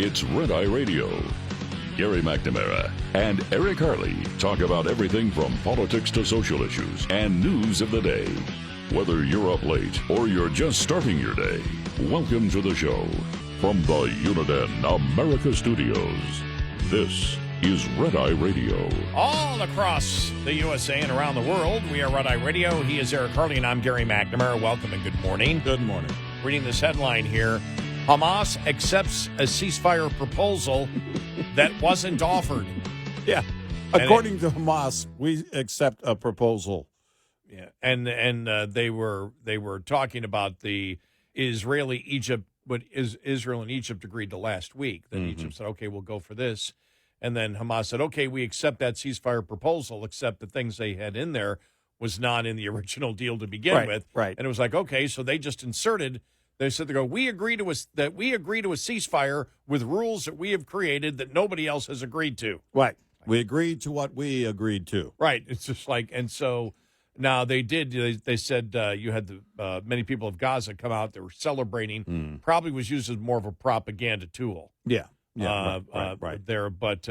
It's Red Eye Radio. Gary McNamara and Eric Harley talk about everything from politics to social issues and news of the day. Whether you're up late or you're just starting your day, welcome to the show. From the Uniden America Studios, this is Red Eye Radio. All across the USA and around the world, we are Red Eye Radio. He is Eric Harley, and I'm Gary McNamara. Welcome and good morning. Good morning. Reading this headline here, Hamas accepts a ceasefire proposal that wasn't offered. Yeah. According to Hamas, we accept a proposal. Yeah, and they were talking about the Israel and Egypt agreed to last week. Then Egypt said, okay, we'll go for this. And then Hamas said, okay, we accept that ceasefire proposal, except the things they had in there was not in the original deal to begin with. Right. And it was like, okay, so they just inserted, they said, we agree to a ceasefire with rules that we have created that nobody else has agreed to. Right. We agreed to what we agreed to. Right. It's just like, and so now they did, they said you had many people of Gaza come out that were celebrating, probably was used as more of a propaganda tool. Yeah. Right there. But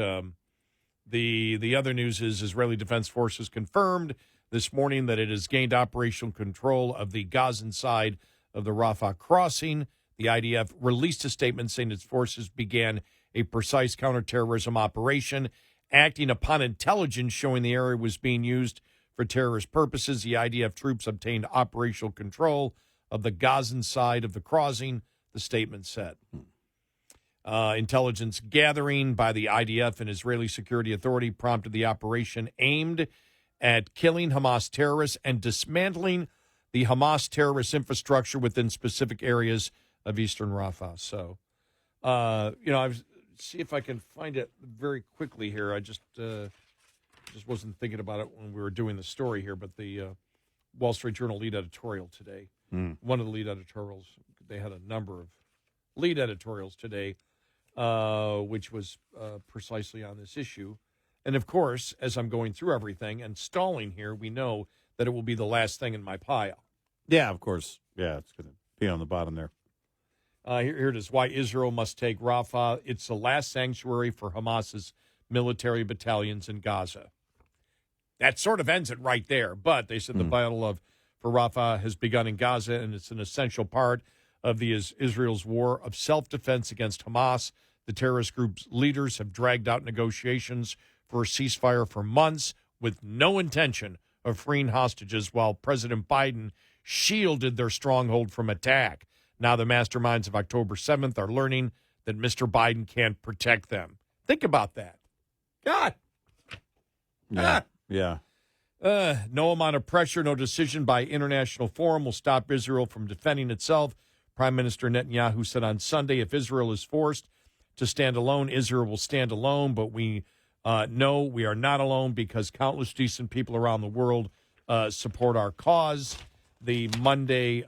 the other news is Israeli Defense Forces confirmed this morning that it has gained operational control of the Gazan side of the Rafah Crossing. The IDF released a statement saying its forces began a precise counterterrorism operation, acting upon intelligence showing the area was being used for terrorist purposes. The IDF troops obtained operational control of the Gazan side of the crossing, the statement said. Intelligence gathering by the IDF and Israeli Security Authority prompted the operation aimed at killing Hamas terrorists and dismantling the Hamas terrorist infrastructure within specific areas of eastern Rafah. So, I see if I can find it very quickly here. I just wasn't thinking about it when we were doing the story here, but the Wall Street Journal lead editorial today, one of the lead editorials, they had a number of lead editorials today, which was precisely on this issue. And, of course, as I'm going through everything and stalling here, we know that it will be the last thing in my pile. Yeah, of course. Yeah, it's going to be on the bottom there. Here it is, why Israel must take Rafah. It's the last sanctuary for Hamas's military battalions in Gaza. That sort of ends it right there. But they said the battle for Rafah has begun in Gaza, and it's an essential part of Israel's war of self-defense against Hamas. The terrorist group's leaders have dragged out negotiations for a ceasefire for months with no intention of freeing hostages, while President Biden shielded their stronghold from attack. Now the masterminds of October 7th are learning that Mr. Biden can't protect them. Think about that. God. Yeah. No amount of pressure, no decision by international forum will stop Israel from defending itself. Prime Minister Netanyahu said on Sunday, if Israel is forced to stand alone, Israel will stand alone. But we know we are not alone because countless decent people around the world support our cause. The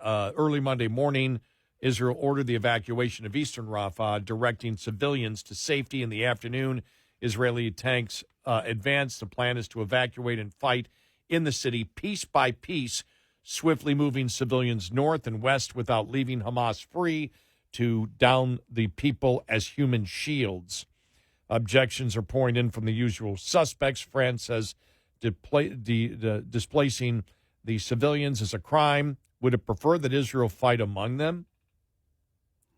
early Monday morning, Israel ordered the evacuation of eastern Rafah, directing civilians to safety. In the afternoon, Israeli tanks advanced. The plan is to evacuate and fight in the city piece by piece, swiftly moving civilians north and west without leaving Hamas free to down the people as human shields. Objections are pouring in from the usual suspects. France says displacing the civilians is a crime. Would it prefer that Israel fight among them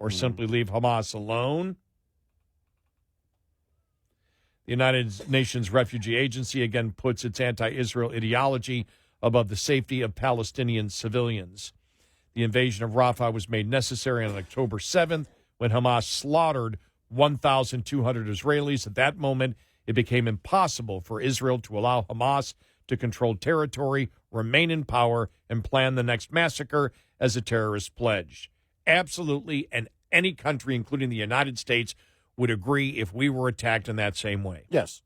or simply leave Hamas alone? The United Nations Refugee Agency again puts its anti-Israel ideology above the safety of Palestinian civilians. The invasion of Rafah was made necessary on October 7th when Hamas slaughtered 1,200 Israelis. At that moment, it became impossible for Israel to allow Hamas to control territory, remain in power, and plan the next massacre as a terrorist pledged. Absolutely, and any country, including the United States, would agree if we were attacked in that same way. Yes.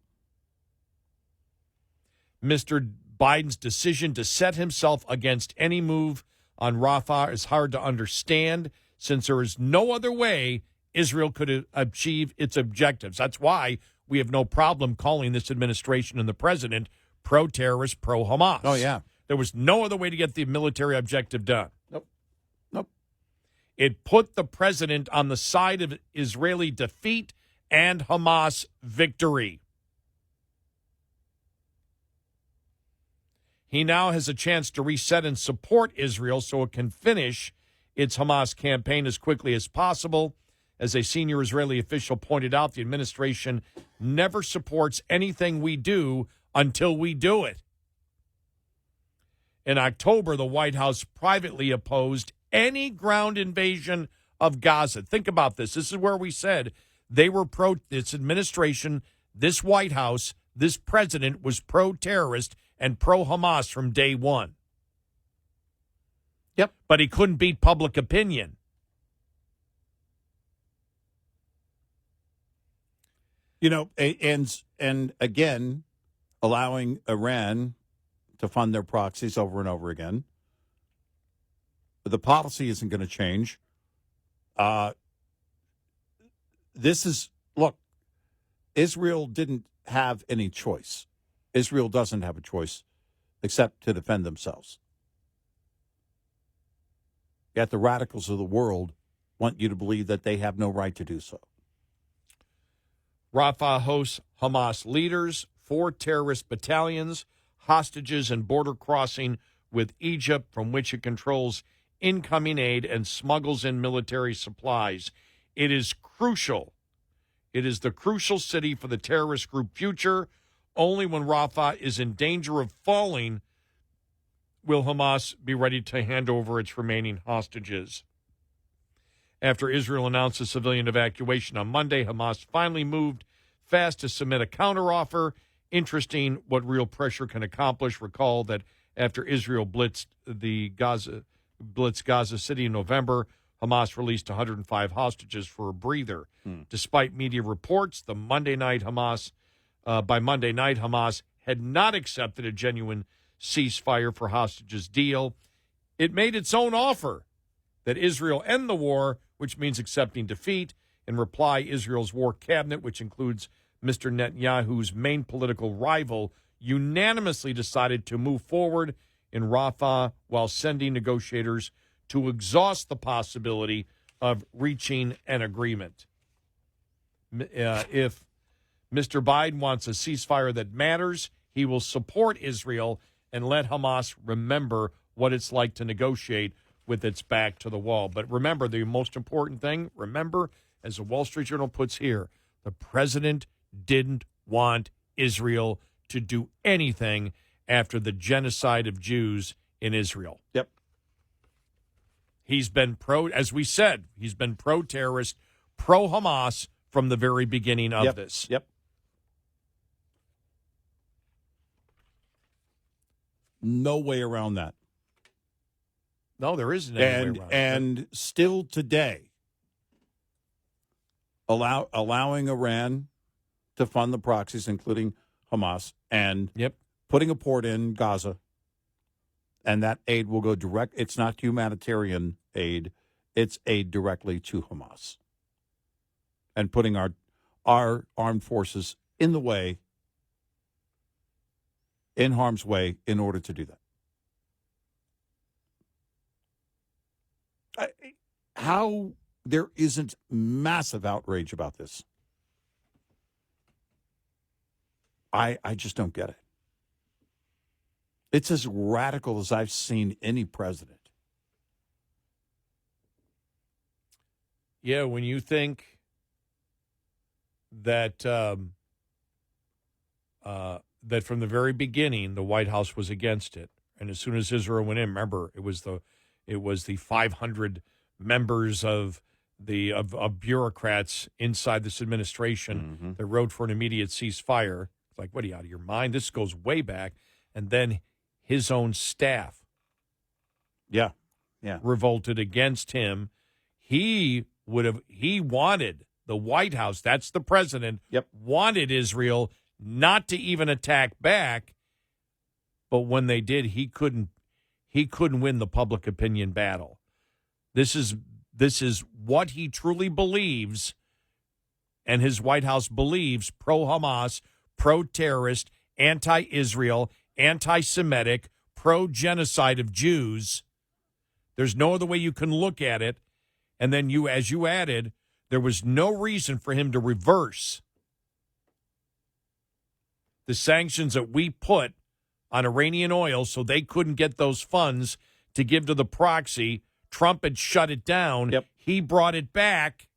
Mr. Biden's decision to set himself against any move on Rafah is hard to understand, since there is no other way Israel could achieve its objectives. That's why we have no problem calling this administration and the president pro-terrorist, pro-Hamas. Oh, yeah. There was no other way to get the military objective done. Nope. It put the president on the side of Israeli defeat and Hamas victory. He now has a chance to reset and support Israel so it can finish its Hamas campaign as quickly as possible. As a senior Israeli official pointed out, the administration never supports anything we do until we do it. In October, the White House privately opposed any ground invasion of Gaza. Think about this. This is where we said they were this administration, this White House, this president was pro-terrorist and pro-Hamas from day one. Yep. But he couldn't beat public opinion. You know, and again, allowing Iran to fund their proxies over and over again. The policy isn't going to change. Look, Israel didn't have any choice. Israel doesn't have a choice except to defend themselves. Yet the radicals of the world want you to believe that they have no right to do so. Rafah hosts Hamas leaders, 4 terrorist battalions, hostages, and border crossing with Egypt, from which it controls incoming aid and smuggles in military supplies. It is crucial. It is the crucial city for the terrorist group future. Only when Rafah is in danger of falling will Hamas be ready to hand over its remaining hostages. After Israel announced a civilian evacuation on Monday, Hamas finally moved fast to submit a counteroffer. Interesting what real pressure can accomplish. Recall that after Israel blitzed Gaza City in November, Hamas released 105 hostages for a breather. Despite media reports, by Monday night, Hamas had not accepted a genuine ceasefire for hostages deal. It made its own offer that Israel end the war, which means accepting defeat. In reply, Israel's war cabinet, which includes Mr. Netanyahu's main political rival, unanimously decided to move forward in Rafah while sending negotiators to exhaust the possibility of reaching an agreement. If Mr. Biden wants a ceasefire that matters, he will support Israel and let Hamas remember what it's like to negotiate with its back to the wall. But remember, the most important thing, as the Wall Street Journal puts here, the president didn't want Israel to do anything after the genocide of Jews in Israel. Yep. He's been as we said, he's been pro-terrorist, pro-Hamas from the very beginning of this. Yep. No way around that. No, there isn't any way around it. And still today, allowing Iran to fund the proxies, including Hamas, and putting a port in Gaza, and that aid will go direct. It's not humanitarian aid. It's aid directly to Hamas. And putting our armed forces in the way, in harm's way, in order to do that. How there isn't massive outrage about this, I just don't get it. It's as radical as I've seen any president. Yeah, when you think that that from the very beginning the White House was against it, and as soon as Israel went in, remember it was the 500 members of bureaucrats inside this administration that wrote for an immediate ceasefire. It's like, what are you, out of your mind? This goes way back. And then his own staff revolted against him. He wanted the White House, that's the president, wanted Israel not to even attack back. But when they did, he couldn't win the public opinion battle. This is what he truly believes, and his White House believes: pro-Hamas, pro-terrorist, anti-Israel, anti-Semitic, pro-genocide of Jews. There's no other way you can look at it. And then as you added, there was no reason for him to reverse the sanctions that we put on Iranian oil so they couldn't get those funds to give to the proxy. Trump had shut it down. Yep. He brought it back.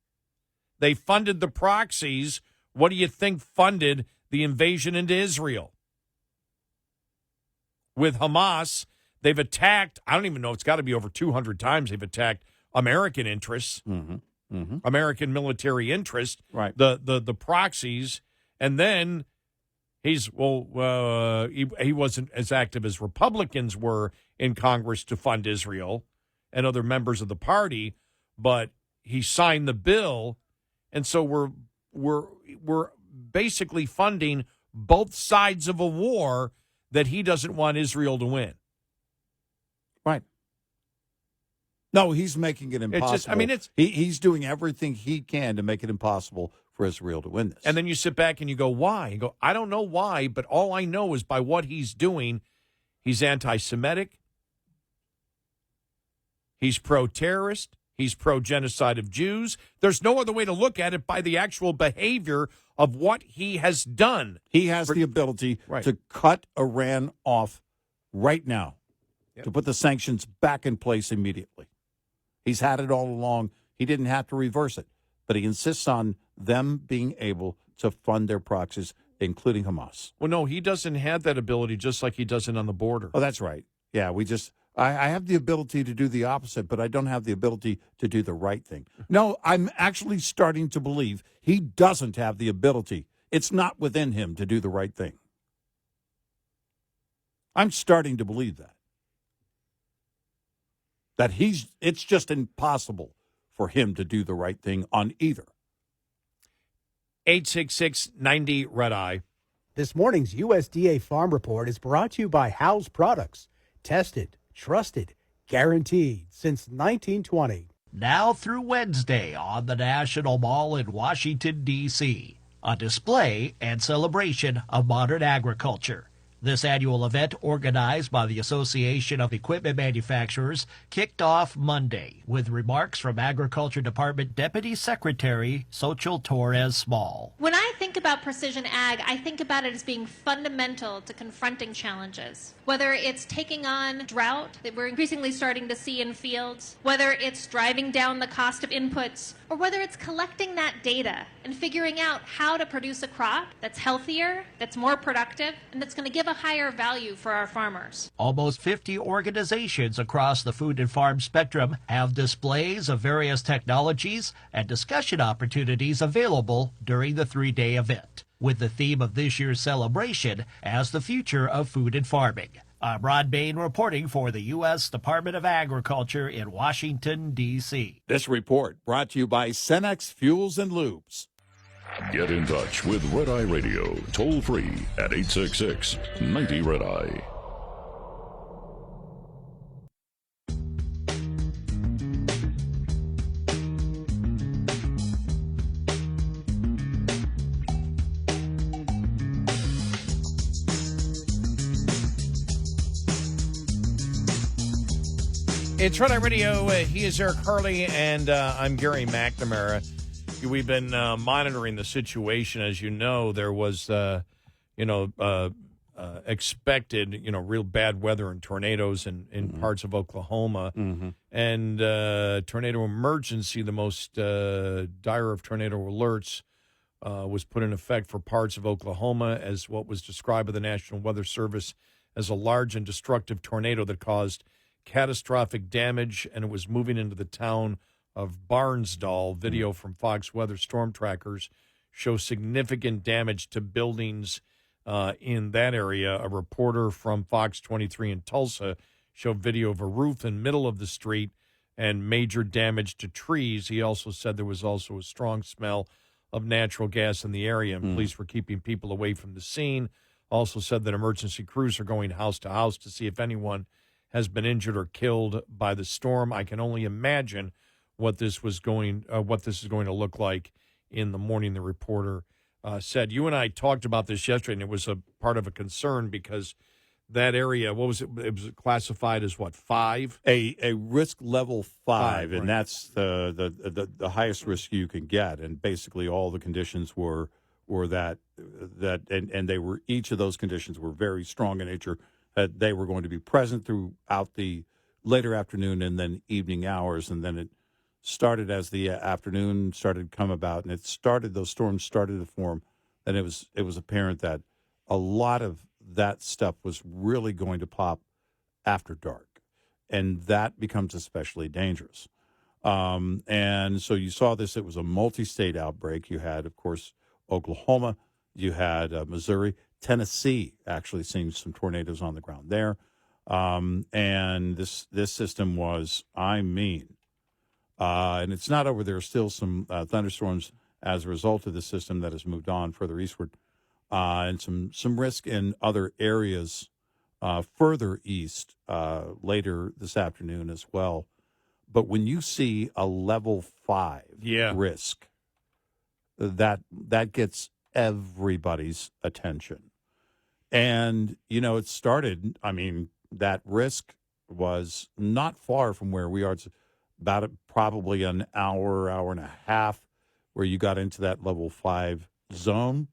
They funded the proxies. What do you think funded the invasion into Israel? With Hamas, they've attacked, I don't even know, it's got to be over 200 times they've attacked American interests, American military interests, right? The proxies, and then he wasn't as active as Republicans were in Congress to fund Israel and other members of the party, but he signed the bill, and so we're basically funding both sides of a war that he doesn't want Israel to win. Right. No, he's making it impossible. He's doing everything he can to make it impossible for Israel to win this. And then you sit back and you go, why? You go, I don't know why, but all I know is by what he's doing, he's anti-Semitic, he's pro-terrorist, he's pro-genocide of Jews. There's no other way to look at it by the actual behavior of what he has done. He has the ability to cut Iran off right now, to put the sanctions back in place immediately. He's had it all along. He didn't have to reverse it, but he insists on them being able to fund their proxies, including Hamas. Well, no, he doesn't have that ability, just like he doesn't on the border. Oh, that's right. Yeah, I have the ability to do the opposite, but I don't have the ability to do the right thing. No, I'm actually starting to believe he doesn't have the ability. It's not within him to do the right thing. I'm starting to believe that. It's just impossible for him to do the right thing on either. 866-90-RED-EYE. This morning's USDA Farm Report is brought to you by House Products. Tested, trusted, guaranteed since 1920. Now through Wednesday on the National Mall in Washington, D.C., a display and celebration of modern agriculture. This annual event, organized by the Association of Equipment Manufacturers, kicked off Monday with remarks from Agriculture Department Deputy Secretary Xochitl Torres-Small. When I think about precision ag, I think about it as being fundamental to confronting challenges. Whether it's taking on drought that we're increasingly starting to see in fields, whether it's driving down the cost of inputs, or whether it's collecting that data and figuring out how to produce a crop that's healthier, that's more productive, and that's going to give a higher value for our farmers. Almost 50 organizations across the food and farm spectrum have displays of various technologies and discussion opportunities available during the 3-day event, with the theme of this year's celebration as the future of food and farming. I'm Rod Bain reporting for the U.S. Department of Agriculture in Washington, D.C. This report brought to you by Cenex Fuels and Lubes. Get in touch with Red Eye Radio, toll free at 866-90-RED-EYE. It's Red Eye Radio. He is Eric Harley, and I'm Gary McNamara. We've been monitoring the situation. As you know, there was, expected, real bad weather and tornadoes in parts of Oklahoma. And tornado emergency, the most dire of tornado alerts, was put in effect for parts of Oklahoma as what was described by the National Weather Service as a large and destructive tornado that caused catastrophic damage, and it was moving into the town of Barnsdall. Video from Fox Weather storm trackers show significant damage to buildings in that area. A reporter from Fox 23 in Tulsa showed video of a roof in the middle of the street and major damage to trees. He also said there was also a strong smell of natural gas in the area, and police were keeping people away from the scene. Also said that emergency crews are going house to house to see if anyone has been injured or killed by the storm. I can only imagine what this is going to look like in the morning, the reporter said. You and I talked about this yesterday, and it was a part of a concern because that area, what was it? It was classified as what, 5? A risk level 5, and right. that's the highest risk you can get. And basically, all the conditions were that and they were, each of those conditions were very strong in nature. They were going to be present throughout the later afternoon and then evening hours, and then it started as the afternoon started to come about, and those storms started to form, and it was apparent that a lot of that stuff was really going to pop after dark, and that becomes especially dangerous. And so you saw this. It was a multi-state outbreak. You had, of course, Oklahoma. You had Missouri. Tennessee actually seeing some tornadoes on the ground there. And this system was, and it's not over. There are still some thunderstorms as a result of the system that has moved on further eastward. And some risk in other areas further east later this afternoon as well. But when you see a level 5 risk, that gets everybody's attention. And, it started, that risk was not far from where we are. It's about probably an hour and a half where you got into that level 5 zone.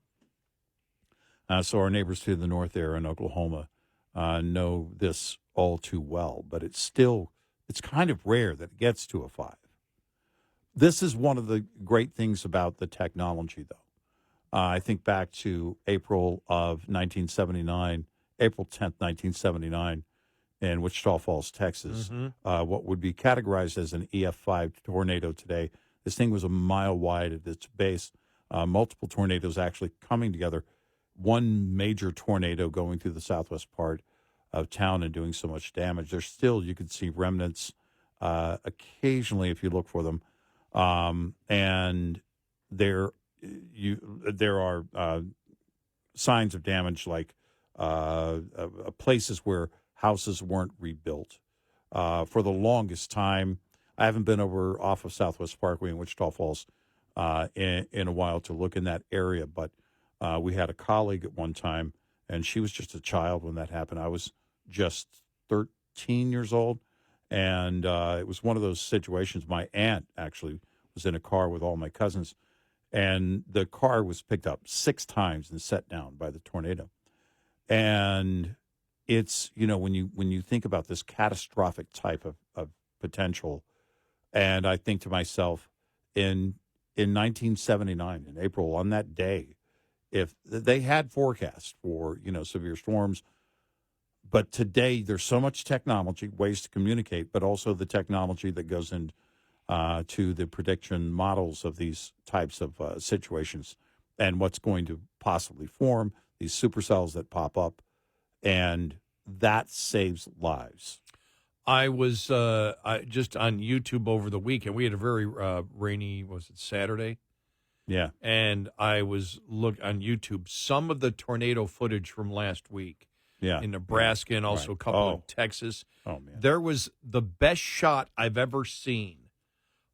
So our neighbors to the north there in Oklahoma know this all too well, but it's kind of rare that it gets to a 5. This is one of the great things about the technology, though. I think back to April 10th, 1979, in Wichita Falls, Texas, what would be categorized as an EF5 tornado today. This thing was a mile wide at its base, multiple tornadoes actually coming together. One major tornado going through the southwest part of town and doing so much damage. There's still, you can see remnants occasionally if you look for them. And there are signs of damage, like places where houses weren't rebuilt. For the longest time, I haven't been over off of Southwest Parkway in Wichita Falls in a while to look in that area, but we had a colleague at one time, and she was just a child when that happened. I was just 13 years old, and it was one of those situations. My aunt actually was in a car with all my cousins, and the car was picked up 6 times and set down by the tornado. And it's, when you think about this catastrophic type of potential, and I think to myself, in 1979, in April, on that day, if they had forecasts for, severe storms, but today there's so much technology, ways to communicate, but also the technology that goes into to the prediction models of these types of situations and what's going to possibly form, these supercells that pop up, and that saves lives. I was just on YouTube over the weekend. We had a very rainy, was it Saturday? Yeah. And I was on YouTube, some of the tornado footage from last week in Nebraska and also a couple in Texas. Oh, man. There was the best shot I've ever seen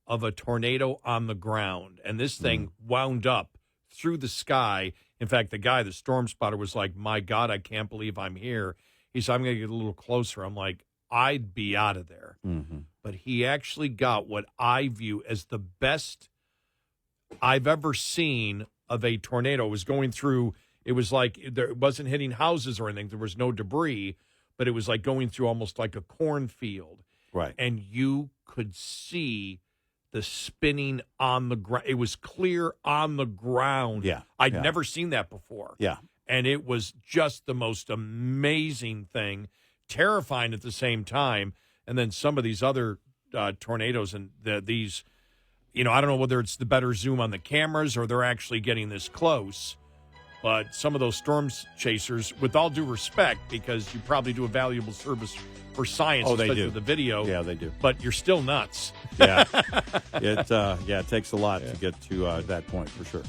of a tornado on the ground. And this thing wound up through the sky. In fact, the storm spotter, was like, my God, I can't believe I'm here. He said, I'm going to get a little closer. I'm like, I'd be out of there. Mm-hmm. But he actually got what I view as the best I've ever seen of a tornado. It was going through, it was like, it wasn't hitting houses or anything. There was no debris, but it was like going through almost like a cornfield. Right. And you could see the spinning on the ground. It was clear on the ground. Yeah. I'd never seen that before. Yeah. And it was just the most amazing thing, terrifying at the same time. And then some of these other tornadoes and these, I don't know whether it's the better zoom on the cameras or they're actually getting this close. But some of those storm chasers, with all due respect, because you probably do a valuable service for science, especially with the video. Yeah, they do. But you're still nuts. Yeah. It takes a lot to get to that point, for sure.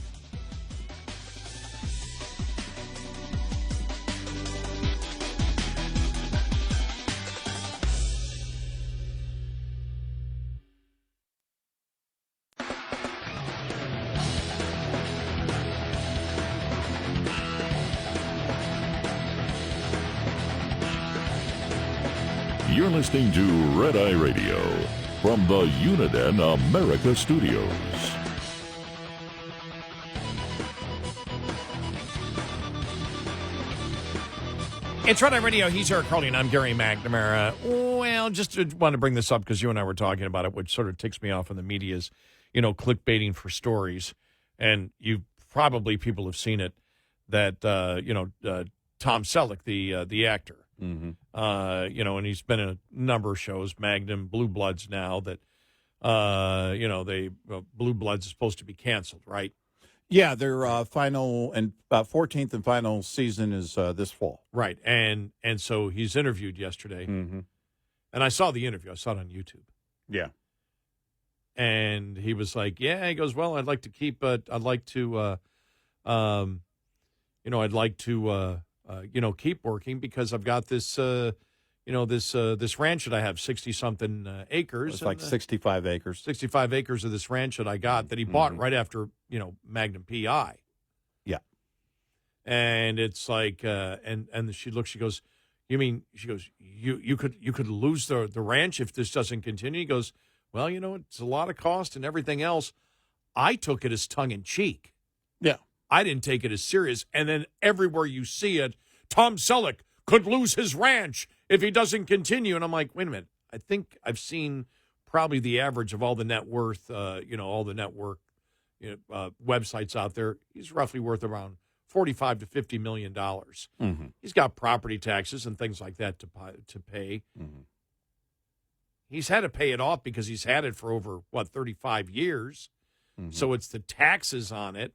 You're listening to Red Eye Radio from the Uniden America Studios. It's Red Eye Radio. He's Eric Harley, and I'm Gary McNamara. Well, just want to bring this up because you and I were talking about it, which sort of ticks me off in the media's, clickbaiting for stories. And people have seen it, that, Tom Selleck, the actor, and he's been in a number of shows, Magnum, Blue Bloods now, that, Blue Bloods is supposed to be canceled, right? Yeah, their final and 14th and final season is this fall. Right, and so he's interviewed yesterday, and I saw the interview. I saw it on YouTube. Yeah, and he was like, "Yeah," he goes, "Well, I'd like to keep, I'd like to, keep working because I've got this, this ranch that I have, 60-something acres. It's like 65 acres. 65 acres of this ranch that I got that he bought right after, Magnum PI. Yeah. And it's like, and she goes, "You mean," she goes, you could lose the ranch if this doesn't continue? He goes, "Well, it's a lot of cost and everything else. I took it as tongue-in-cheek. Yeah. I didn't take it as serious. And then everywhere you see it, Tom Selleck could lose his ranch if he doesn't continue." And I'm like, wait a minute. I think I've seen probably the average of all the net worth, all the network websites out there. He's roughly worth around $45 to $50 million. He's got property taxes and things like that to pay. He's had to pay it off because he's had it for over, 35 years. So it's the taxes on it.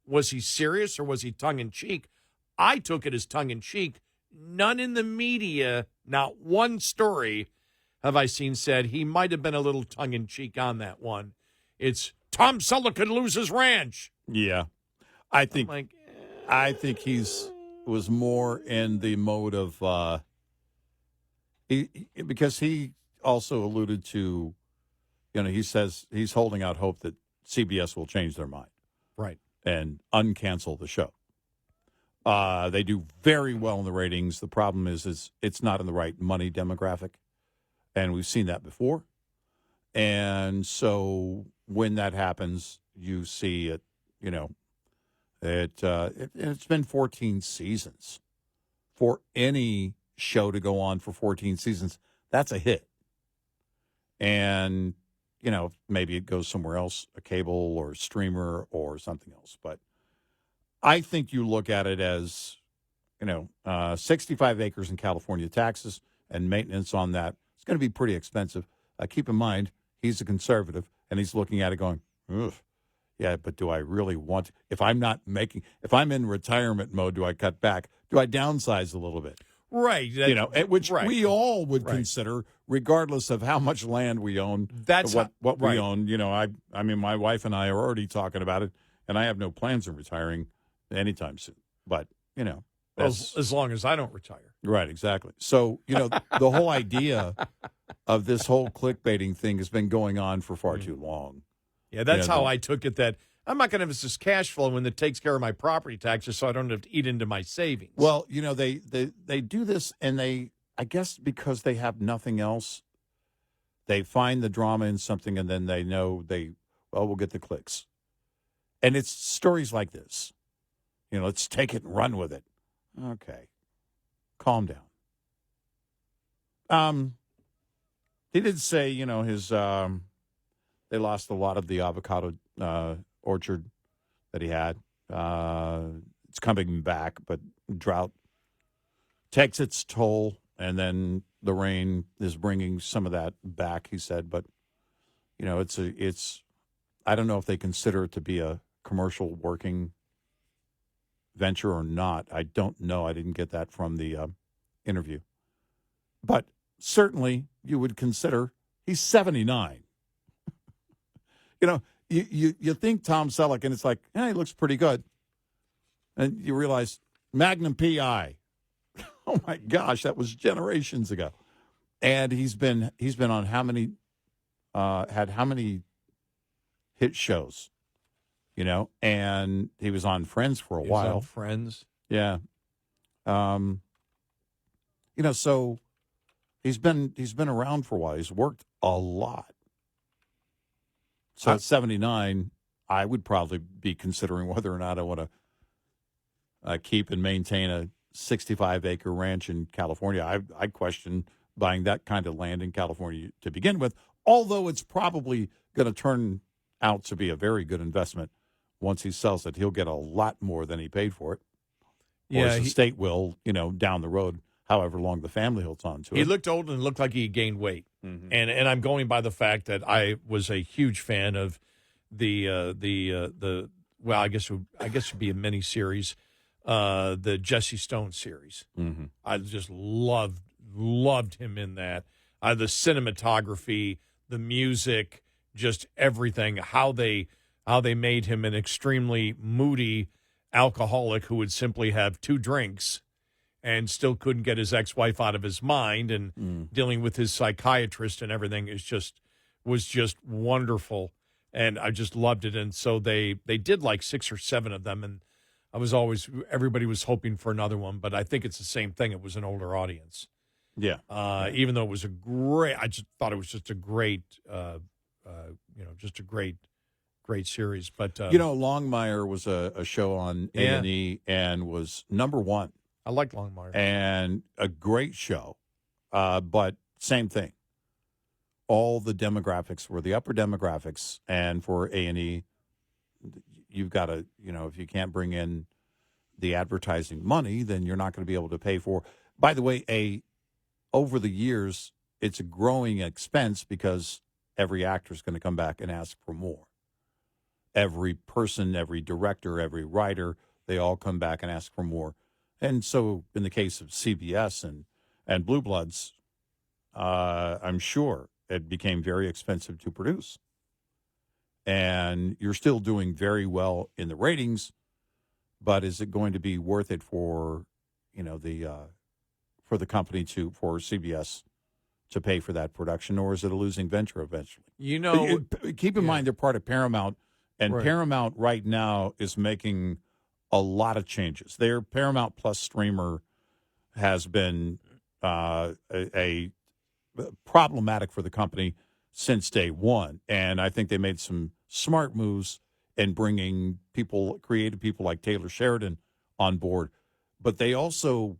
Was he serious or was he tongue-in-cheek? I took it as tongue-in-cheek. None in the media, not one story have I seen said he might have been a little tongue-in-cheek on that one. It's Tom Selleck could lose his ranch. Yeah. I think he's was more in the mode of because he also alluded to, he says he's holding out hope that CBS will change their mind. Right. And uncancel the show. They do very well in the ratings. The problem is it's not in the right money demographic, and we've seen that before. And so when that happens, you see it. It's been 14 seasons. For any show to go on for 14 seasons, that's a hit. And maybe it goes somewhere else, a cable or streamer or something else. But I think you look at it as, 65 acres in California, taxes and maintenance on that. It's going to be pretty expensive. Keep in mind, he's a conservative, and he's looking at it going, ugh, yeah, but do I really want to? If I'm in retirement mode, do I cut back? Do I downsize a little bit? Right. Which we all would consider, regardless of how much land we own. That's what we own. I mean, my wife and I are already talking about it, and I have no plans of retiring anytime soon. But, as long as I don't retire. Right, exactly. So, the whole idea of this whole clickbaiting thing has been going on for far too long. Yeah, that's how I took it, that I'm not going to have this cash flow when it takes care of my property taxes so I don't have to eat into my savings. Well, they do this, and I guess because they have nothing else, they find the drama in something, and then they know we'll get the clicks. And it's stories like this. Let's take it and run with it. Okay. Calm down. He did say, they lost a lot of the avocado orchard that he had. It's coming back, but drought takes its toll, and then the rain is bringing some of that back, he said. But, it's I don't know if they consider it to be a commercial working venture or not. I don't know. I didn't get that from the interview. But certainly you would consider he's 79. You think Tom Selleck, and it's like, he looks pretty good. And you realize Magnum PI. Oh my gosh, that was generations ago. And he's been on how many hit shows? And he was on Friends for a while. Friends. Yeah. So he's been around for a while. He's worked a lot. So at 79, I would probably be considering whether or not I want to keep and maintain a 65-acre ranch in California. I question buying that kind of land in California to begin with, although it's probably going to turn out to be a very good investment. Once he sells it, he'll get a lot more than he paid for it. Or his estate will, down the road, however long the family holds on to it. He looked old and looked like he gained weight. Mm-hmm. And I'm going by the fact that I was a huge fan of the well, I guess it would be a mini series, the Jesse Stone series. Mm-hmm. I just loved him in that. The cinematography, the music, just everything. How they made him an extremely moody alcoholic who would simply have 2 drinks and still couldn't get his ex-wife out of his mind, and dealing with his psychiatrist and everything was just wonderful. And I just loved it. And so they did like 6 or 7 of them. And everybody was hoping for another one, but I think it's the same thing. It was an older audience. Yeah. Even though it was I just thought it was just a great, just a great series. But, Longmire was a show on A&E and was number 1. I like Longmire. And a great show, but same thing. All the demographics were the upper demographics, and for A&E, you've got to, if you can't bring in the advertising money, then you're not going to be able to pay for. By the way, over the years, it's a growing expense because every actor is going to come back and ask for more. Every person, every director, every writer, they all come back and ask for more. And so in the case of CBS and Blue Bloods, I'm sure it became very expensive to produce. And you're still doing very well in the ratings, but is it going to be worth it for, for the company for CBS to pay for that production, or is it a losing venture eventually? Keep in mind they're part of Paramount, and right. Paramount right now is making a lot of changes. Their Paramount Plus streamer has been a problematic for the company since day one, and I think they made some smart moves in bringing creative people like Taylor Sheridan on board. But they also,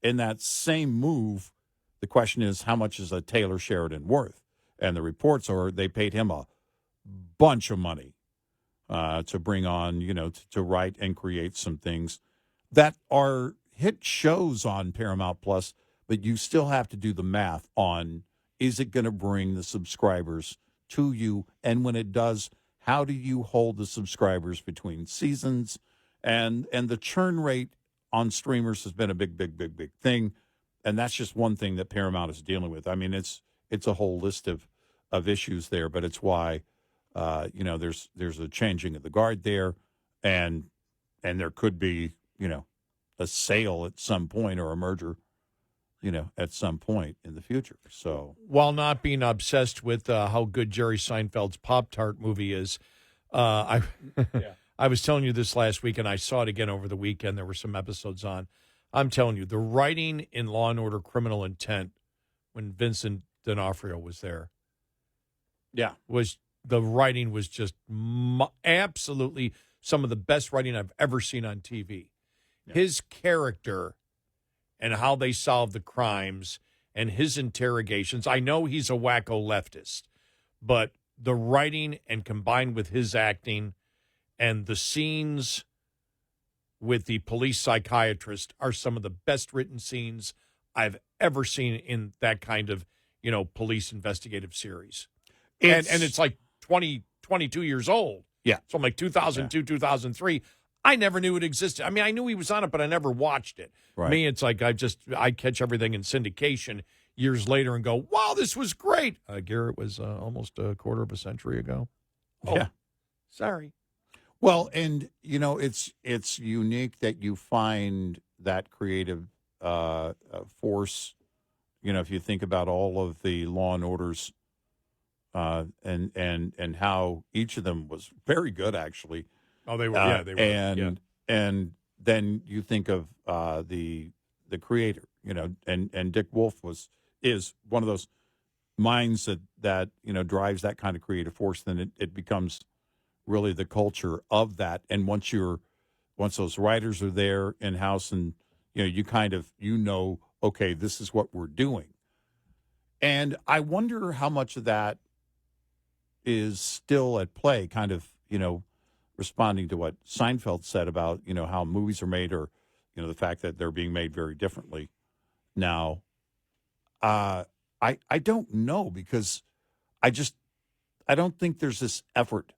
in that same move, the question is, how much is a Taylor Sheridan worth? And the reports are they paid him a bunch of money to bring on, to write and create some things that are hit shows on Paramount Plus, but you still have to do the math on, is it going to bring the subscribers to you? And when it does, how do you hold the subscribers between seasons? And the churn rate on streamers has been a big thing. And that's just one thing that Paramount is dealing with. I mean, it's a whole list of issues there, but it's why there's a changing of the guard there, and there could be a sale at some point, or a merger at some point in the future. So while not being obsessed with how good Jerry Seinfeld's Pop-Tart movie is, I was telling you this last week, and I saw it again over the weekend. There were some episodes on. I'm telling you, the writing in Law & Order Criminal Intent, when Vincent D'Onofrio was there, the writing was just absolutely some of the best writing I've ever seen on TV. Yeah. His character and how they solve the crimes and his interrogations. I know he's a wacko leftist, but the writing and combined with his acting and the scenes with the police psychiatrist are some of the best written scenes I've ever seen in that kind of, police investigative series. And it's like 22 years old. Yeah. So I'm like 2002, 2003. I never knew it existed. I mean, I knew he was on it, but I never watched it. Right. Me, it's like I catch everything in syndication years later and go, wow, this was great. Garrett was almost a quarter of a century ago. Oh, yeah. Sorry. Well, and, it's unique that you find that creative force, if you think about all of the Law and Orders and how each of them was very good, actually. Oh, they were. And then you think of the creator, and Dick Wolf is one of those minds that drives that kind of creative force. Then it becomes really the culture of that. And once those writers are there in house, and you kind of okay, this is what we're doing. And I wonder how much of that is still at play, kind of, responding to what Seinfeld said about, how movies are made, or, the fact that they're being made very differently now. I don't know, because I don't think there's this effort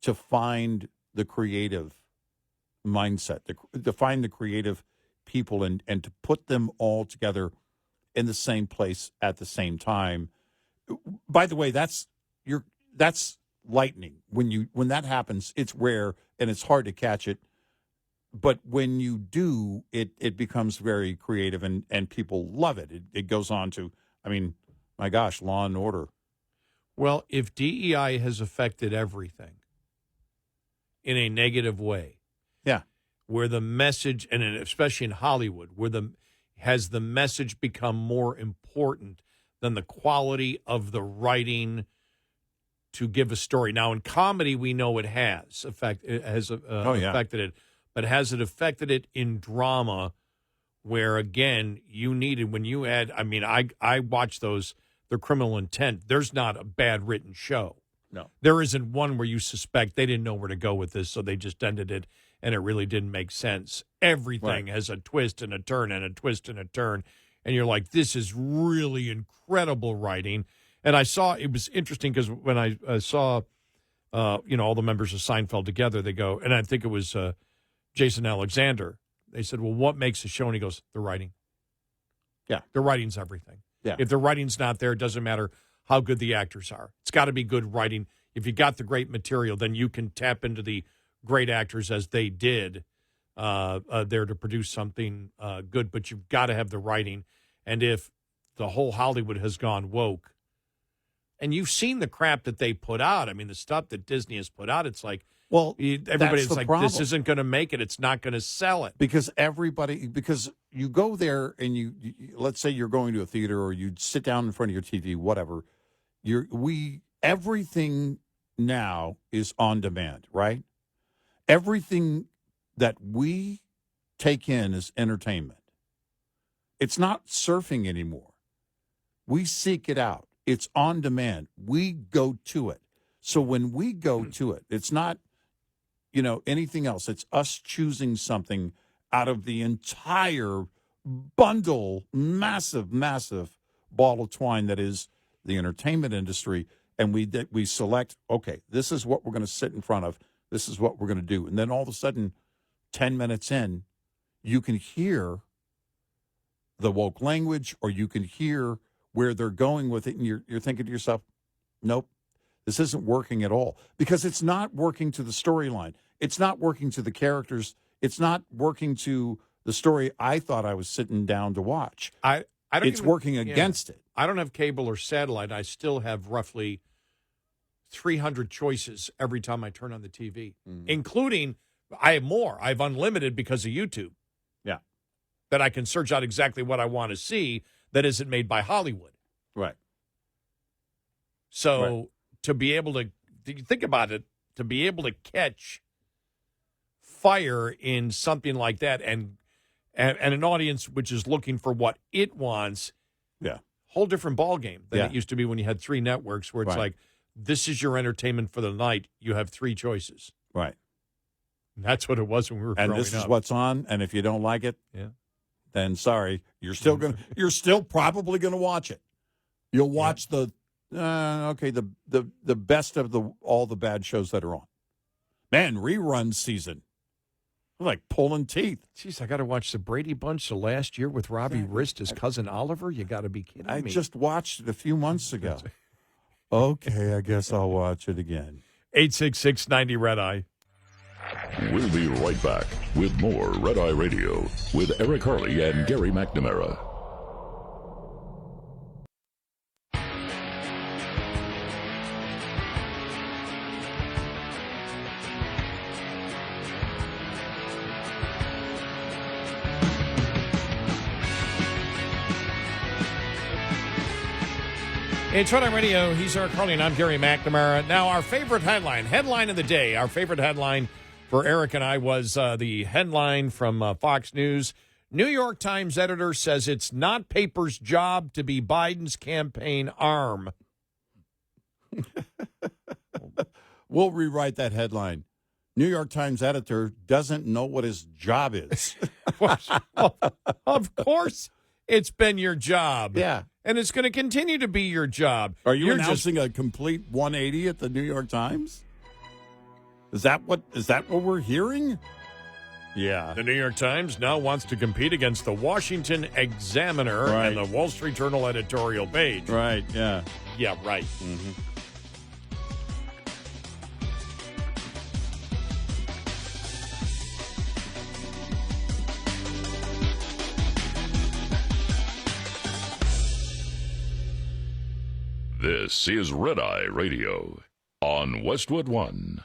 to find the creative mindset, to find the creative people and to put them all together in the same place at the same time. By the way, that's lightning. When that happens, it's rare and it's hard to catch it. But when you do, it becomes very creative and people love it. It goes on to, my gosh, Law and Order. Well, if DEI has affected everything in a negative way, yeah, where the message, and especially in Hollywood, has the message become more important than the quality of the writing to give a story? Now, in comedy, we know it has affected it, but has it affected it in drama, where again you needed, when you add? I watch those. The Criminal Intent. There's not a bad written show. No, there isn't one where you suspect they didn't know where to go with this, so they just ended it, and it really didn't make sense. Everything has a twist and a turn and a twist and a turn, and you're like, this is really incredible writing. And I saw, it was interesting because when I saw, all the members of Seinfeld together, they go, and I think it was Jason Alexander. They said, well, what makes a show? And he goes, the writing. Yeah. The writing's everything. Yeah. If the writing's not there, it doesn't matter how good the actors are. It's got to be good writing. If you got the great material, then you can tap into the great actors as they did there to produce something good. But you've got to have the writing. And if the whole Hollywood has gone woke, and you've seen the crap that they put out, the stuff that Disney has put out, it's like, well, everybody's like, problem. This isn't going to make it. It's not going to sell it. Because you go there and you let's say you're going to a theater, or you sit down in front of your TV, whatever. Everything now is on demand, right? Everything that we take in is entertainment. It's not surfing anymore. We seek it out. It's on demand. We go to it. So when we go to it, it's not, anything else. It's us choosing something out of the entire bundle, massive, massive ball of twine that is the entertainment industry. And we select, okay, this is what we're going to sit in front of. This is what we're going to do. And then all of a sudden, 10 minutes in, you can hear the woke language, or you can hear where they're going with it. And you're thinking to yourself, nope, this isn't working at all, because it's not working to the storyline. It's not working to the characters. It's not working to the story I thought I was sitting down to watch. It's working against it. I don't have cable or satellite. I still have roughly 300 choices every time I turn on the TV, including, I have more. I have unlimited because of YouTube. Yeah. That I can search out exactly what I want to see that isn't made by Hollywood. Right. So to be able to think about it, to be able to catch fire in something like that, and an audience which is looking for what it wants, whole different ball game than it used to be when you had three networks, where it's like, this is your entertainment for the night. You have three choices. Right. And that's what it was when we were growing up. And this is what's on, and if you don't like it, then sorry, you're still probably gonna watch it. You'll watch the best of all the bad shows that are on. Man, rerun season. Like pulling teeth. Jeez, I got to watch the Brady Bunch the last year with Robbie Rist as Cousin Oliver. You got to be kidding me. I just watched it a few months ago. Okay, I guess I'll watch it again. 866-90-RED-EYE. We'll be right back with more Red Eye Radio with Eric Harley and Gary McNamara. It's Showtime Radio. He's Eric Harley, and I'm Gary McNamara. Now, our favorite headline of the day, our favorite headline for Eric and I was the headline from Fox News. New York Times editor says it's not paper's job to be Biden's campaign arm. We'll rewrite that headline. New York Times editor doesn't know what his job is. Of course, it's been your job. Yeah. And it's going to continue to be your job. Are you announcing a complete 180 at the New York Times? Is that what we're hearing? Yeah. The New York Times now wants to compete against the Washington Examiner and the Wall Street Journal editorial page. Right, yeah. Yeah, right. Mm-hmm. This is Red Eye Radio on Westwood One.